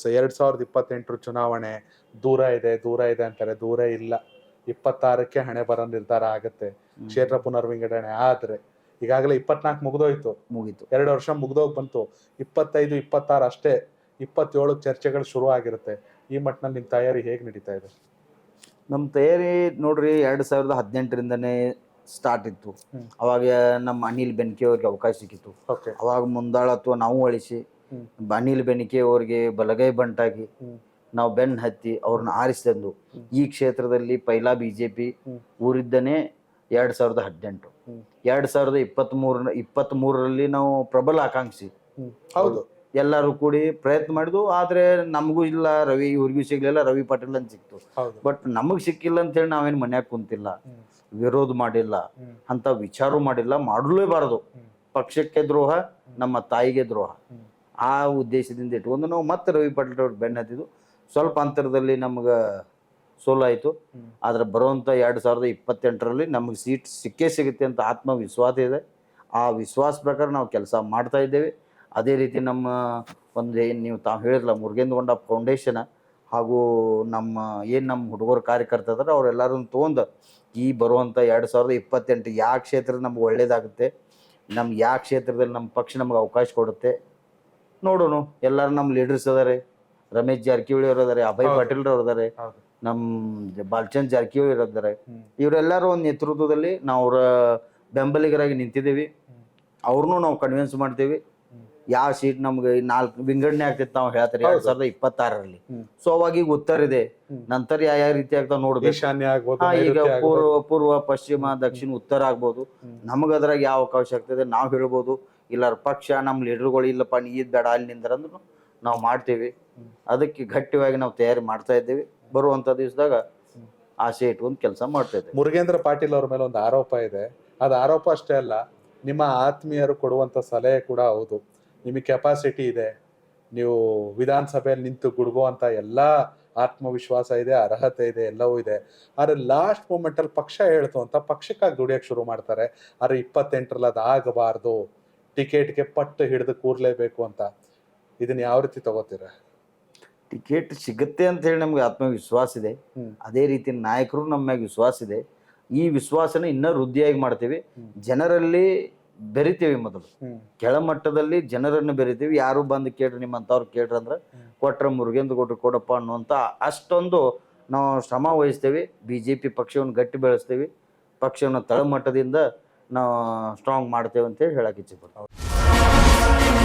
2028 ಚುನಾವಣೆ ದೂರ ಇದೆ ಅಂತಾರೆ. ದೂರ ಇಲ್ಲ. 26ಕ್ಕೆ ಹಣೆ ಬರೋ ನಿರ್ಧಾರ ಆಗುತ್ತೆ. ಕ್ಷೇತ್ರ ಪುನರ್ವಿಂಗಡಣೆ ಆದ್ರೆ ಈಗಾಗಲೇ 24 ಮುಗಿದೋಯ್ತು, ಮುಗೀತು. 2 ವರ್ಷ ಮುಗ್ದೋಗ್ ಬಂತು. 25, 26 ಅಷ್ಟೇ. 27 ಚರ್ಚೆಗಳು ಶುರು ಆಗಿರುತ್ತೆ. ಈ ಮಟ್ಟಿನಲ್ಲಿ ನಿಮ್ ತಯಾರಿ ಹೇಗ್ ನಡೀತಾ ಇದೆ? ನಮ್ಮ ತಯಾರಿ ನೋಡ್ರಿ 2018ರಿಂದನೇ ಸ್ಟಾರ್ಟ್ ಇತ್ತು. ಅವಾಗ ನಮ್ಮ ಅನಿಲ್ ಬೆನ್ಕೆ ಅವ್ರಿಗೆ ಅವಕಾಶ ಸಿಕ್ಕಿತ್ತು. ಅವಾಗ ಮುಂದಾಳತ್ವ ನಾವು ಅಳಿಸಿ ಅನಿಲ್ ಬೆನ್ಕೆ ಅವ್ರಿಗೆ ಬಲಗೈ ಬಂಟಾಗಿ ನಾವು ಬೆನ್ನು ಹತ್ತಿ ಅವ್ರನ್ನ ಆರಿಸಿದಂದು ಈ ಕ್ಷೇತ್ರದಲ್ಲಿ ಪೈಲಾ ಬಿಜೆಪಿ ಊರಿದ್ದನೇ 2018. 2023ರಲ್ಲಿ ನಾವು ಪ್ರಬಲ ಆಕಾಂಕ್ಷಿ ಎಲ್ಲರೂ ಕೂಡಿ ಪ್ರಯತ್ನ ಮಾಡಿದ್ವು. ಆದ್ರೆ ನಮಗೂ ಇಲ್ಲ, ರವಿ ಇವ್ರಿಗೂ ಸಿಗ್ಲಿಲ್ಲ, ರವಿ ಪಾಟೀಲ್ ಅಂತ ಸಿಕ್ತು. ಬಟ್ ನಮಗ್ ಸಿಕ್ಕಿಲ್ಲ ಅಂತ ಹೇಳಿ ನಾವೇನ್ ಮನ್ಯಾಗ ಕುಂತಿಲ್ಲ, ವಿರೋಧ ಮಾಡಿಲ್ಲ, ಅಂತ ವಿಚಾರ ಮಾಡಿಲ್ಲ, ಮಾಡಲೇಬಾರದು. ಪಕ್ಷಕ್ಕೆ ದ್ರೋಹ, ನಮ್ಮ ತಾಯಿಗೆ ದ್ರೋಹ. ಆ ಉದ್ದೇಶದಿಂದ ಇಟ್ಕೊಂಡು ನಾವು ಮತ್ತೆ ರವಿ ಪಾಟೀಲ್ ಅವ್ರು ಬೆನ್ನ ಹತ್ತಿದ್ದು. ಸ್ವಲ್ಪ ಅಂತರದಲ್ಲಿ ನಮ್ಗೆ ಸೋಲಾಯಿತು. ಆದ್ರೆ ಬರುವಂಥ 2028ರಲ್ಲಿ ನಮಗೆ ಸೀಟ್ ಸಿಕ್ಕೇ ಸಿಗುತ್ತೆ ಅಂತ ಆತ್ಮವಿಶ್ವಾಸ ಇದೆ. ಆ ವಿಶ್ವಾಸ ಪ್ರಕಾರ ನಾವು ಕೆಲಸ ಮಾಡ್ತಾ ಇದ್ದೇವೆ. ಅದೇ ರೀತಿ ನಮ್ಮ ಒಂದು ಏನು ನೀವು ತಾವು ಹೇಳಿದ್ರಲ್ಲ ಮುರುಗೇಂದ್ರಗೊಂಡ ಫೌಂಡೇಶನ್ ಹಾಗೂ ನಮ್ಮ ಹುಡುಗರು ಕಾರ್ಯಕರ್ತ ಇದ್ದಾರೆ ಅವರೆಲ್ಲರನ್ನು ತೊಗೊಂಡು ಈ ಬರುವಂಥ 2028 ಯಾವ ಕ್ಷೇತ್ರ ನಮ್ಗೆ ಒಳ್ಳೇದಾಗುತ್ತೆ, ನಮ್ಗೆ ಯಾವ ಕ್ಷೇತ್ರದಲ್ಲಿ ನಮ್ಮ ಪಕ್ಷ ನಮ್ಗೆ ಅವಕಾಶ ಕೊಡುತ್ತೆ ನೋಡೋಣ. ಎಲ್ಲರೂ ನಮ್ಮ ಲೀಡರ್ಸ್ ಅದಾರೆ, ರಮೇಶ್ ಜಾರಕಿಹೊಳಿ ಅವರು ಅದಾರೆ, ಅಭಯ್ ಪಾಟೀಲ್ ಅವ್ರು ಅದಾರೆ, ನಮ್ಮ ಬಾಲಚಂದ್ರ ಜಾರಕಿಹೊಳಿ ಅವರು ಇದ್ದಾರೆ. ಇವರೆಲ್ಲರೂ ಒಂದು ನೇತೃತ್ವದಲ್ಲಿ ನಾವು ಅವರ ಬೆಂಬಲಿಗರಾಗಿ ನಿಂತಿದ್ದೀವಿ. ಅವ್ರನ್ನೂ ನಾವು ಕನ್ವಿನ್ಸ್ ಮಾಡ್ತೀವಿ. ಯಾವ ಸೀಟ್ ನಮ್ಗೆ 4 ವಿಂಗಡಣೆ ಆಗ್ತೈತೆ ನಾವು ಹೇಳ್ತಾರೆ 2026ರಲ್ಲಿ. ಸೊ ಅವಾಗ ಈಗ ಉತ್ತರ ಇದೆ, ನಂತರ ಯಾವ ರೀತಿ ಆಗ್ತಾವ ನೋಡ್ಬೇಕು. ಈಗ ಪೂರ್ವ ಪಶ್ಚಿಮ ದಕ್ಷಿಣ ಉತ್ತರ ಆಗ್ಬೋದು. ನಮಗ ಅದ್ರಾಗ ಯಾವ ಅವಕಾಶ ಆಗ್ತದೆ ನಾವು ಹೇಳ್ಬೋದು. ಇಲ್ಲ ಪಕ್ಷ ನಮ್ಮ ಲೀಡರ್ಗಳು ಇಲ್ಲಪ್ಪ ನೀ ಬೇಡ ಅಲ್ಲಿ ನಿಂದ್ರಂದ್ರು ನಾವು ಮಾಡ್ತೀವಿ. ಅದಕ್ಕೆ ಗಟ್ಟಿಯಾಗಿ ನಾವು ತಯಾರಿ ಮಾಡ್ತಾ ಇದ್ದೇವೆ. ಬರುವಂತ ದಿವಸದಾಗ ಆಸೆ ಇಟ್ಕೊಂಡು ಕೆಲಸ ಮಾಡ್ತಾ ಇದ್ದೇವೆ. ಮುರುಗೇಂದ್ರ ಪಾಟೀಲ್ ಅವ್ರ ಮೇಲೆ ಒಂದು ಆರೋಪ ಇದೆ. ಅದು ಆರೋಪ ಅಷ್ಟೇ ಅಲ್ಲ, ನಿಮ್ಮ ಆತ್ಮೀಯರು ಕೊಡುವಂತ ಸಲಹೆ ಕೂಡ ಹೌದು. ನಿಮಗೆ ಕೆಪಾಸಿಟಿ ಇದೆ, ನೀವು ವಿಧಾನಸಭೆಯಲ್ಲಿ ನಿಂತು ಗುಡುಗುವಂತ ಎಲ್ಲಾ ಆತ್ಮವಿಶ್ವಾಸ ಇದೆ, ಅರ್ಹತೆ ಇದೆ, ಎಲ್ಲವೂ ಇದೆ. ಆದ್ರೆ ಲಾಸ್ಟ್ ಮೂಮೆಂಟ್ ಅಲ್ಲಿ ಪಕ್ಷ ಹೇಳ್ತು ಅಂತ ಪಕ್ಷಕ್ಕಾಗಿ ದುಡಿಯಕ್ಕೆ ಶುರು ಮಾಡ್ತಾರೆ. ಆದ್ರೆ 28ರಲ್ಲಿ ಅದು ಆಗಬಾರ್ದು, ಟಿಕೆಟ್ಗೆ ಪಟ್ಟು ಹಿಡಿದು ಕೂರ್ಲೇಬೇಕು ಅಂತ. ಇದನ್ನ ಯಾವ ರೀತಿ ತಗೋತೀರ? ಟಿಕೆಟ್ ಸಿಗುತ್ತೆ ಅಂತ ಹೇಳಿ ನಮ್ಗೆ ಆತ್ಮವಿಶ್ವಾಸ ಇದೆ. ಅದೇ ರೀತಿ ನಾಯಕರು ನಮ್ಮ ಮ್ಯಾಗ ವಿಶ್ವಾಸ ಇದೆ. ಈ ವಿಶ್ವಾಸನ ಇನ್ನೂ ವೃದ್ಧಿಯಾಗಿ ಮಾಡ್ತೀವಿ. ಜನರಲ್ಲಿ ಬೆರಿತೀವಿ. ಮೊದಲು ಕೆಳಮಟ್ಟದಲ್ಲಿ ಜನರನ್ನು ಬೆರಿತೀವಿ. ಯಾರು ಬಂದು ಕೇಳ್ರಿ ನಿಮ್ಮಂಥವ್ರು ಕೇಳ್ರಿ ಅಂದ್ರೆ ಕೊಟ್ರ ಮುರುಗೇಂದ್ರ ಗೌಡ್ರು ಕೊಡಪ್ಪ ಅನ್ನುವಂಥ ಅಷ್ಟೊಂದು ನಾವು ಶ್ರಮ ವಹಿಸ್ತೇವೆ. BJP ಪಕ್ಷವನ್ನು ಗಟ್ಟಿ ಬೆಳೆಸ್ತೇವೆ. ಪಕ್ಷವನ್ನು ತಳಮಟ್ಟದಿಂದ ನಾವು ಸ್ಟ್ರಾಂಗ್ ಮಾಡ್ತೇವೆ ಅಂತೇಳಿ ಹೇಳಕ್ಕೆ ಇಚ್ಛೆ ಪಡ್ತೀವಿ.